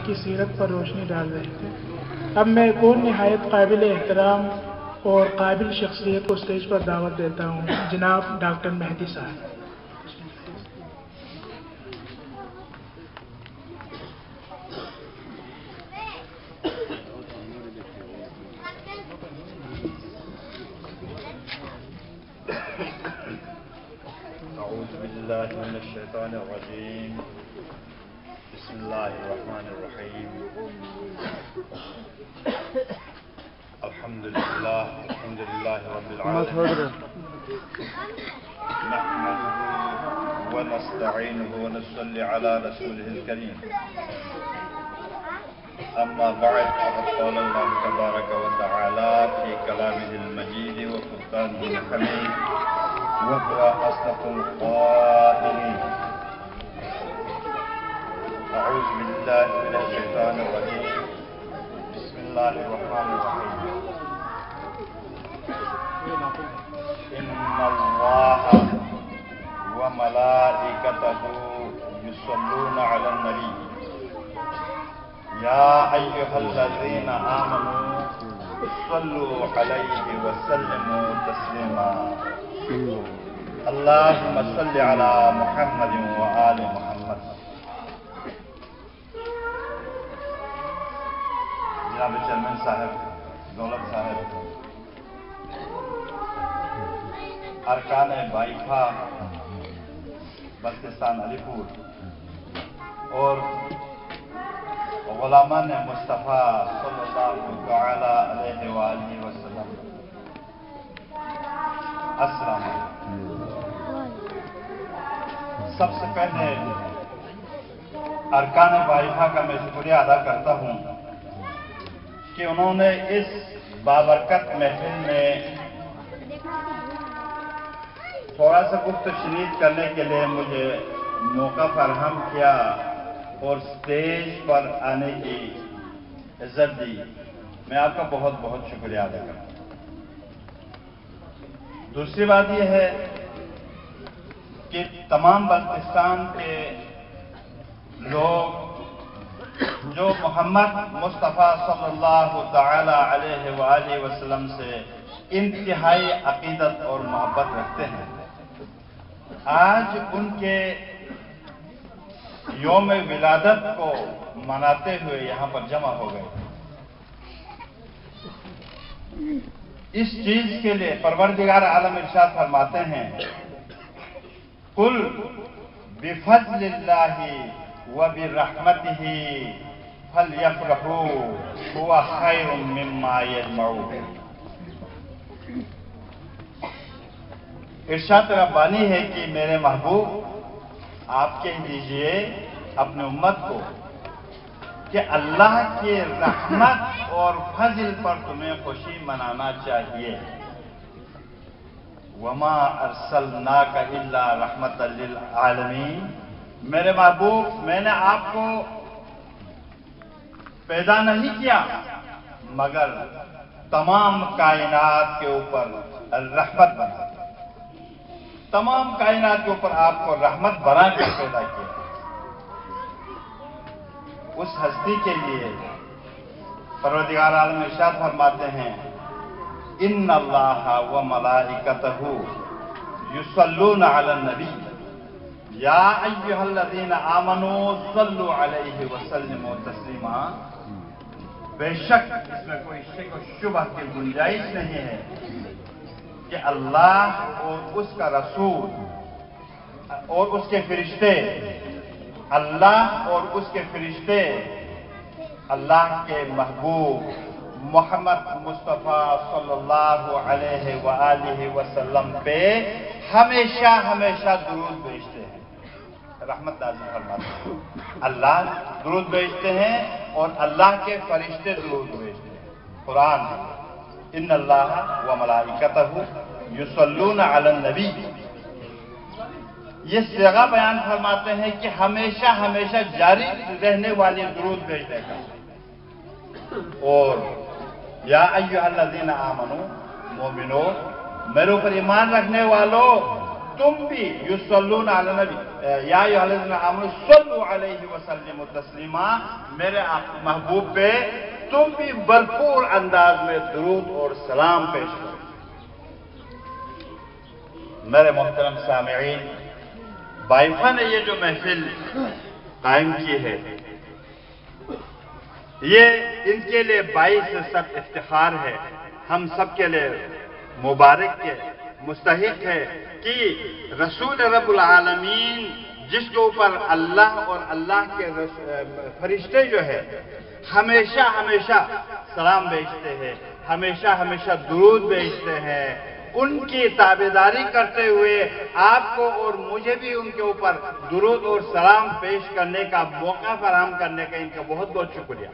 کی سیرت پر روشنی ڈال رہے تھے۔ اب میں ایک اور نہایت قابل احترام اور قابل شخصیت کو اسٹیج پر دعوت دیتا ہوں، جناب ڈاکٹر مہدی صاحب۔ اعوذ باللہ من الشیطان الرجیم، بسم اللہ الرحمن الرحیم، الحمدللہ رب العالمین، نحمده ونستعینه ونصلی علی رسوله الکریم، اما بعد فقد قال اللہ تبارک وتعالی فی کلامہ المجید وفرقانہ الحمید وهو أصدق القائلين. أعوذ بالله من الشيطان الرجيم، بسم الله الرحمن الرحيم، إن الله وملائكته يصلون على النبي يا أيها الذين آمنوا صلوا عليه وسلموا تسليما. اللهم صل على محمد وآل محمد. جناب چیئرمین صاحب، دولت صاحب، ارکان بائیفا بلتستان علی پور اور غلامان مصطفیٰ صلی اللہ تعالی علیہ وآلہ وسلم، السلام علیکم۔ سب سے پہلے ارکان بائیفا کا میں شکریہ ادا کرتا ہوں کہ انہوں نے اس بابرکت محفل میں تھوڑا سا گفت و شنید کرنے کے لیے مجھے موقع فراہم کیا اور اسٹیج پر آنے کی عزت دی۔ میں آپ کا بہت بہت شکریہ ادا کرتا ہوں۔ دوسری بات یہ ہے کہ تمام بلتستان کے لوگ جو محمد مصطفیٰ صلی اللہ تعالی علیہ وآلہ وسلم سے انتہائی عقیدت اور محبت رکھتے ہیں، آج ان کے یوم ولادت کو مناتے ہوئے یہاں پر جمع ہو گئے۔ اس چیز کے لیے پروردگار عالم ارشاد فرماتے ہیں، قل بفضل اللہ وبرحمتہ فلیفرحوا هو خیر مما یجمعون۔ ارشاد ربانی ہے کہ میرے محبوب آپ کہہ دیجئے اپنے امت کو کہ اللہ کے رحمت اور فضل پر تمہیں خوشی منانا چاہیے۔ وما ارسلناک الا رحمتا للعالمین، میرے محبوب میں نے آپ کو پیدا نہیں کیا مگر تمام کائنات کے اوپر رحمت بنا، تمام کائنات کے اوپر آپ کو رحمت بنا کے پیدا کیا۔ اس ہستی کے لیے پروردگار عالم ارشاد فرماتے ہیں، ان اللہ و ملائکتہ یصلون علی النبی یا ایھا الذین آمنوا صلوا علیہ وسلموا تسلیما۔ بے شک اس میں کوئی شک و شبہ کی گنجائش نہیں ہے کہ اللہ اور اس کا رسول اور اس کے فرشتے، اللہ اور اس کے فرشتے اللہ کے محبوب محمد مصطفیٰ صلی اللہ علیہ وآلہ وسلم پہ ہمیشہ ہمیشہ درود بھیجتے ہیں، رحمت نازل فرماتے ہیں۔ اللہ درود بھیجتے ہیں اور اللہ کے فرشتے درود بھیجتے ہیں۔ قرآن ان اللہ و ملائکتہ یصلون علی النبی، یہ صیغہ بیان فرماتے ہیں کہ ہمیشہ ہمیشہ جاری رہنے والی درود بھیجنے کا۔ اور یا ایھا الذین آمنو، مومنو، میرے اوپر ایمان رکھنے والو، تم بھی یصلون علی النبی، یا ایھا الذین آمنوا صلوا علیہ وسلموا تسلیما، میرے محبوب پہ تم بھی بھرپور انداز میں درود اور سلام پیش کرو۔ میرے محترم سامعین، بائفا نے یہ جو محفل قائم کی ہے، یہ ان کے لیے باعث سخت افتخار ہے، ہم سب کے لیے مبارک کے مستحق ہے کہ رسول رب العالمین جس کے اوپر اللہ اور اللہ کے فرشتے جو ہے ہمیشہ ہمیشہ سلام بھیجتے ہیں، ہمیشہ ہمیشہ درود بھیجتے ہیں، ان کی تابعداری کرتے ہوئے آپ کو اور مجھے بھی ان کے اوپر درود اور سلام پیش کرنے کا موقع فراہم کرنے کا ان کا بہت بہت شکریہ۔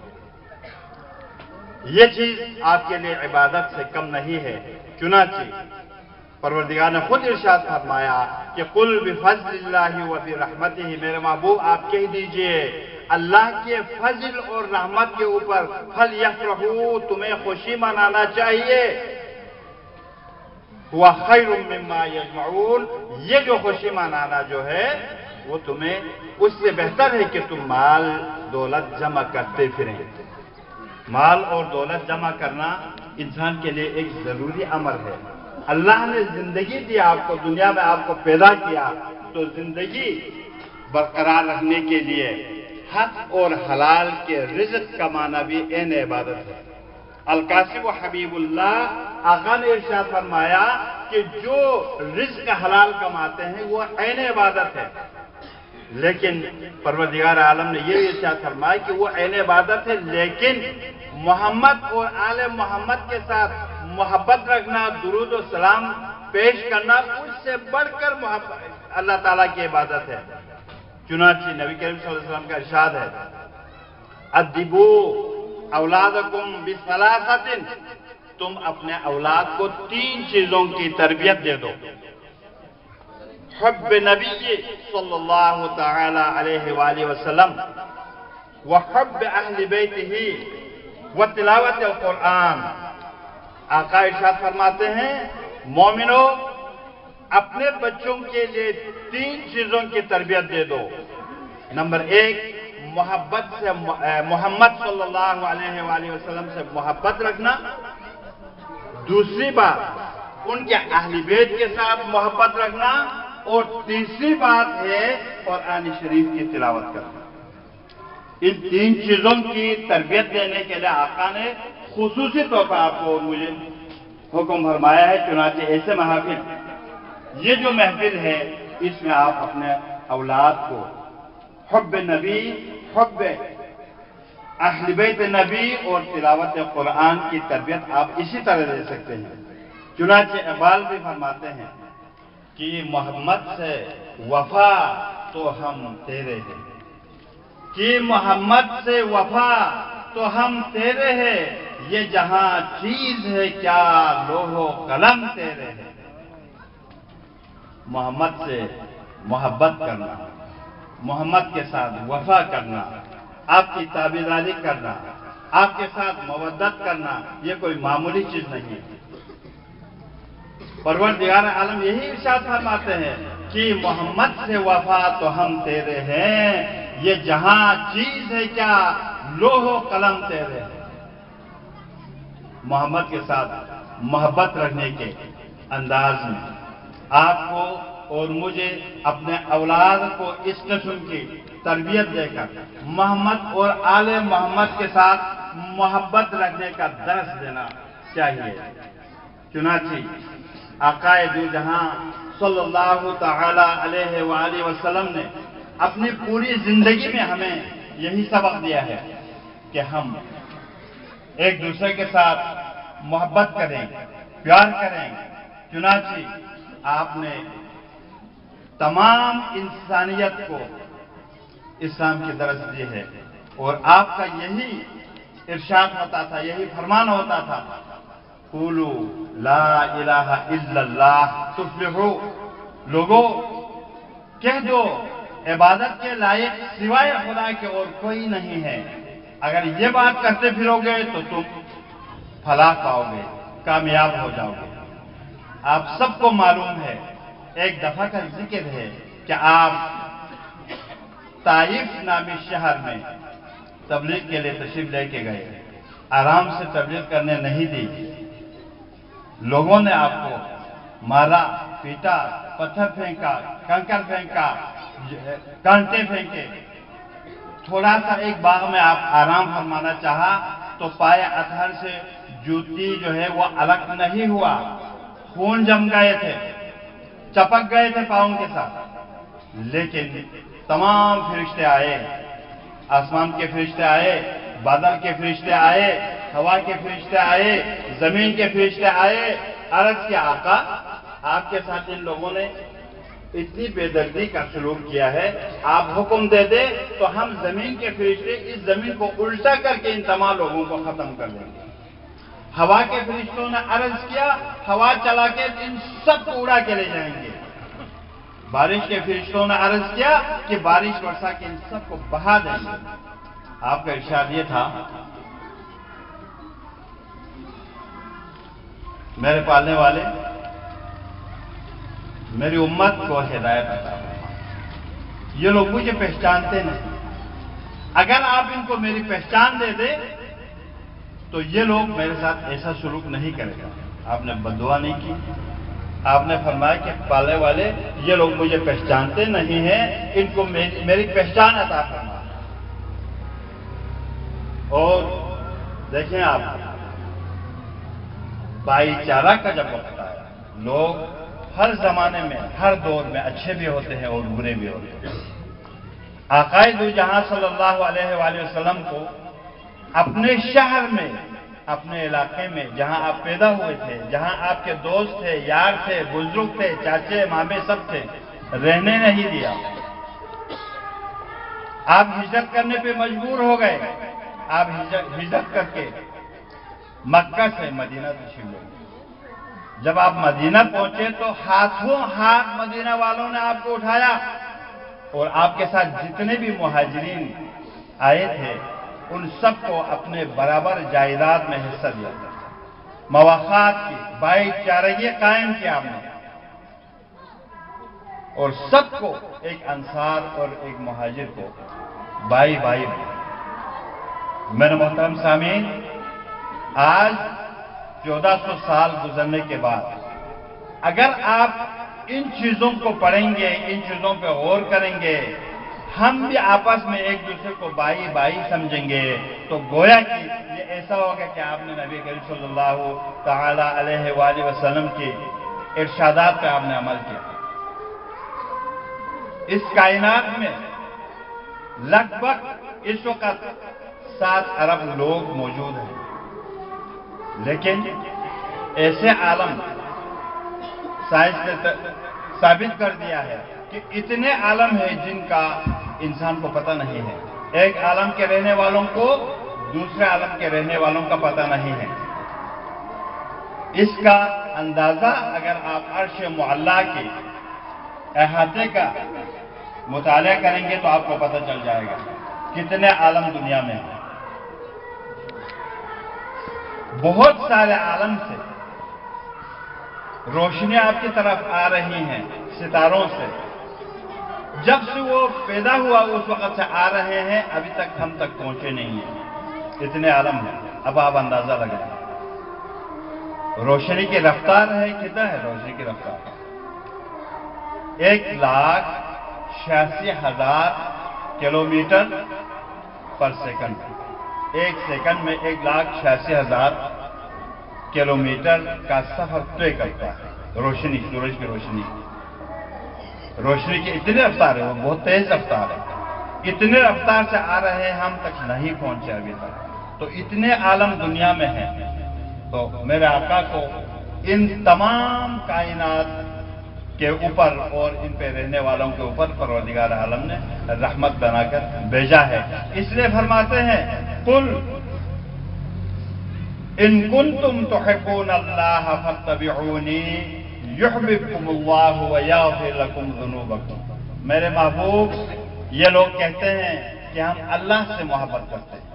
یہ چیز آپ کے لیے عبادت سے کم نہیں ہے، چنانچہ پروردگار نے خود ارشاد فرمایا کہ قل بفضل اللہ وبرحمتہ، میرے محبوب آپ کہہ دیجئے اللہ کے فضل اور رحمت کے اوپر فلیفرحوا، تمہیں خوشی منانا چاہیے، ہوا خیر مما یجمعون، یہ جو خوشی منانا جو ہے وہ تمہیں اس سے بہتر ہے کہ تم مال دولت جمع کرتے پھریں۔ مال اور دولت جمع کرنا انسان کے لیے ایک ضروری امر ہے۔ اللہ نے زندگی دی آپ کو، دنیا میں آپ کو پیدا کیا، تو زندگی برقرار رکھنے کے لیے حق اور حلال کے رزق کمانا بھی عین عبادت ہے۔ القاسم و حبیب اللہ آقا نے ارشاد فرمایا کہ جو رزق حلال کماتے ہیں وہ عین عبادت ہے، لیکن پروردگار عالم نے یہ ارشاد فرمایا کہ وہ عین عبادت ہے، لیکن محمد اور آل محمد کے ساتھ محبت رکھنا، درود و سلام پیش کرنا، اس سے بڑھ کر اللہ تعالیٰ کی عبادت ہے۔ چنانچہ نبی کریم صلی اللہ علیہ وسلم کا ارشاد ہے، ادبوا اولادکم بثلاثۃ، تم اپنے اولاد کو 3 چیزوں کی تربیت دے دو، حب نبی صلی اللہ تعالی علیہ وآلہ وسلم وحب اہل بیتہ وتلاوت القرآن۔ آقا ارشاد فرماتے ہیں مومنو اپنے بچوں کے لیے 3 چیزوں کی تربیت دے دو۔ نمبر 1، محبت سے محمد صلی اللہ علیہ وآلہ وسلم سے محبت رکھنا۔ دوسری بات ان کے اہل بیت کے ساتھ محبت رکھنا، اور تیسری بات ہے قرآن شریف کی تلاوت کرنا۔ ان 3 چیزوں کی تربیت دینے کے لیے آقا نے خصوصی طور پر آپ کو مجھے حکم فرمایا ہے۔ چنانچہ ایسے محافل، یہ جو محفل ہے اس میں آپ اپنے اولاد کو حب نبی، حب اہل بیت نبی اور تلاوت قرآن کی تربیت آپ اسی طرح دے سکتے ہیں۔ چنانچہ اقبال بھی فرماتے ہیں کہ محمد سے وفا تو ہم تیرے ہیں، کہ محمد سے وفا تو ہم تیرے ہیں، یہ جہاں چیز ہے کیا لوح و قلم تیرے ہیں۔ محمد سے محبت کرنا، محمد کے ساتھ وفا کرنا، آپ کی تابعداری کرنا، آپ کے ساتھ مودت کرنا، یہ کوئی معمولی چیز نہیں ہے۔ پروردگار عالم یہی ارشاد فرماتے ہیں کہ محمد سے وفا تو ہم تیرے ہیں، یہ جہاں چیز ہے کیا لوح و قلم تیرے ہیں۔ محمد کے ساتھ محبت رکھنے کے انداز میں آپ کو اور مجھے اپنے اولاد کو اس قسم کی تربیت دے کر محمد اور آل محمد کے ساتھ محبت رکھنے کا درس دینا چاہیے۔ چنانچہ آقا دو جہاں صلی اللہ تعالی علیہ وآلہ وسلم نے اپنی پوری زندگی میں ہمیں یہی سبق دیا ہے کہ ہم ایک دوسرے کے ساتھ محبت کریں، پیار کریں۔ چنانچہ آپ نے تمام انسانیت کو اسلام کی درس دی ہے، اور آپ کا یہی ارشاد ہوتا تھا، یہی فرمان ہوتا تھا، قولوا لا الہ الا اللہ تفلحوا، لوگوں کہہ دو عبادت کے لائق سوائے خدا کے اور کوئی نہیں ہے۔ اگر یہ بات کرتے پھرو گے تو تم فلاح پاؤ گے، کامیاب ہو جاؤ گے۔ آپ سب کو معلوم ہے، ایک دفعہ کا ذکر ہے کہ آپ طائف نامی شہر میں تبلیغ کے لیے تشریف لے کے گئے، آرام سے تبلیغ کرنے نہیں دی، لوگوں نے آپ کو مارا، پیٹا، پتھر پھینکا، کنکر پھینکا، کانٹے پھینکے۔ تھوڑا سا ایک باغ میں آپ آرام فرمانا چاہا تو پائے اطہر سے جوتی جو ہے وہ الگ نہیں ہوا، خون جم گئے تھے، چپک گئے تھے پاؤں کے ساتھ۔ لیکن تمام فرشتے آئے، آسمان کے فرشتے آئے، بادل کے فرشتے آئے، ہوا کے فرشتے آئے، زمین کے فرشتے آئے، عرض کیا آقا آپ کے ساتھ ان لوگوں نے اتنی بے دردی کا سلوک کیا ہے، آپ حکم دے دے تو ہم زمین کے فرشتے اس زمین کو الٹا کر کے ان تمام لوگوں کو ختم کر دیں گے۔ ہوا کے فرشتوں نے عرض کیا ہوا چلا کے ان سب کو اڑا کے لے جائیں گے۔ بارش کے فرشتوں نے عرض کیا کہ بارش برسا کے ان سب کو بہا دیں گے۔ آپ کا ارشاد یہ تھا، میرے پالنے والے میری امت کو ہدایت عطا فرما، یہ لوگ مجھے پہچانتے نہیں، اگر آپ ان کو میری پہچان دے دے تو یہ لوگ میرے ساتھ ایسا سلوک نہیں کرے گا۔ آپ نے بددعا نہیں کی، آپ نے فرمایا کہ پالنے والے یہ لوگ مجھے پہچانتے نہیں ہیں، ان کو میری پہچان عطا فرما۔ اور دیکھیں آپ، بھائی چارہ کا جب وقت آیا، لوگ ہر زمانے میں ہر دور میں اچھے بھی ہوتے ہیں اور برے بھی ہوتے ہیں۔ آقا دو جہاں صلی اللہ علیہ وآلہ وسلم کو اپنے شہر میں، اپنے علاقے میں جہاں آپ پیدا ہوئے تھے، جہاں آپ کے دوست تھے، یار تھے، بزرگ تھے، چاچے مامے سب تھے، رہنے نہیں دیا۔ آپ ہجرت کرنے پہ مجبور ہو گئے، آپ ہجرت کر کے مکہ سے مدینہ تشریف لے گئے۔ جب آپ مدینہ پہنچے تو ہاتھوں ہاتھ مدینہ والوں نے آپ کو اٹھایا اور آپ کے ساتھ جتنے بھی مہاجرین آئے تھے ان سب کو اپنے برابر جائیداد میں حصہ دیا، مواخات کی بھائی چارگی قائم کیا آپ نے، اور سب کو ایک انصار اور ایک مہاجر کو بھائی بھائی۔ میرے محترم سامعین، آج 1400 سال گزرنے کے بعد اگر آپ ان چیزوں کو پڑھیں گے، ان چیزوں پہ غور کریں گے، ہم بھی آپس میں ایک دوسرے کو بھائی بھائی سمجھیں گے، تو گویا کہ یہ ایسا ہوگا کہ آپ نے نبی کریم صلی اللہ تعالی علیہ وآلہ وسلم کے ارشادات پہ آپ نے عمل کیا۔ اس کائنات میں لگ بھگ اس وقت 7 ارب لوگ موجود ہیں، لیکن ایسے عالم سائنس نے ثابت کر دیا ہے کہ اتنے عالم ہیں جن کا انسان کو پتہ نہیں ہے۔ ایک عالم کے رہنے والوں کو دوسرے عالم کے رہنے والوں کا پتہ نہیں ہے۔ اس کا اندازہ اگر آپ عرش معلیٰ کے احاطے کا مطالعہ کریں گے تو آپ کو پتہ چل جائے گا کتنے عالم دنیا میں ہیں۔ بہت سارے عالم سے روشنیاں آپ کی طرف آ رہی ہیں، ستاروں سے، جب سے وہ پیدا ہوا اس وقت سے آ رہے ہیں، ابھی تک ہم تک پہنچے نہیں ہیں، اتنے عالم ہیں۔ اب آپ اندازہ لگائیں روشنی کی رفتار ہے، کتنا ہے روشنی کی رفتار؟ 1,86,000 کلومیٹر پر سیکنڈ۔ ایک سیکنڈ میں 1,86,000 کلومیٹر کا سفر طے کرتا ہے روشنی، سورج کی روشنی۔ روشنی کی اتنی رفتار ہے، وہ بہت تیز رفتار ہے، اتنے رفتار سے آ رہے ہیں، ہم تک نہیں پہنچے ابھی تک۔ تو اتنے عالم دنیا میں ہیں، تو میرے آقا کو ان تمام کائنات کے اوپر اور ان پہ رہنے والوں کے اوپر پروردگار عالم نے رحمت بنا کر بھیجا ہے۔ اس لیے فرماتے ہیں قل ان کنتم تحبون اللہ فاتبعونی یحببکم اللہ ویغفر لکم ذنوبکم۔ میرے محبوب، یہ لوگ کہتے ہیں کہ ہم اللہ سے محبت کرتے ہیں،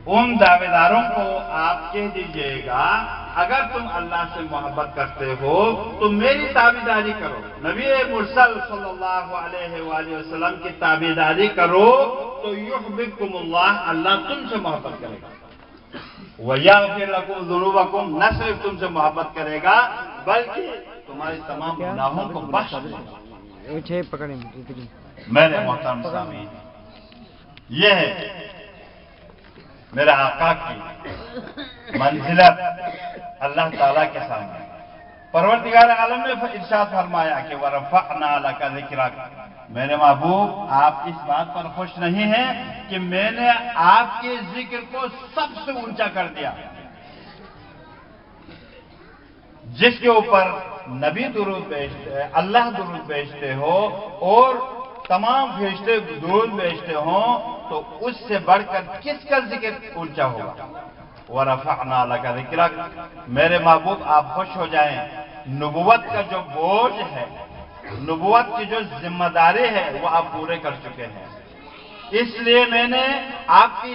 ان دعوے داروں کو آپ کہہ دیجئے گا اگر تم اللہ سے محبت کرتے ہو تو میری تابعداری کرو، نبی مرسل صلی اللہ علیہ وآلہ وسلم کی تابعداری کرو تو یحببکم اللہ، اللہ تم سے محبت کرے گا، وَيَغْفِرْ لَكُمْ ذُنُوبَكُمْ، نہ صرف تم سے محبت کرے گا بلکہ تمہارے تمام گناہوں کو بخش دے گا۔ میرے محترم سامعین، یہ ہے میرے آقا کی منزلت اللہ تعالیٰ کے سامنے۔ پروردگار عالم نے ارشاد فرمایا کہ وَرَفَعْنَا لَكَ ذِكْرَكَ، میرے محبوب آپ اس بات پر خوش نہیں ہیں کہ میں نے آپ کے ذکر کو سب سے اونچا کر دیا، جس کے اوپر نبی درود بھیجتے، اللہ درود بھیجتے ہو اور تمام فرشتے درود بھیجتے ہوں، تو اس سے بڑھ کر کس کا ذکر اونچا ہوگا؟ وَرَفَعْنَا لَكَ ذِكْرَكَ، میرے محبوب آپ خوش ہو جائیں، نبوت کا جو بوجھ ہے، نبوت کی جو ذمہ داری ہے وہ آپ پورے کر چکے ہیں، اس لیے میں نے آپ کی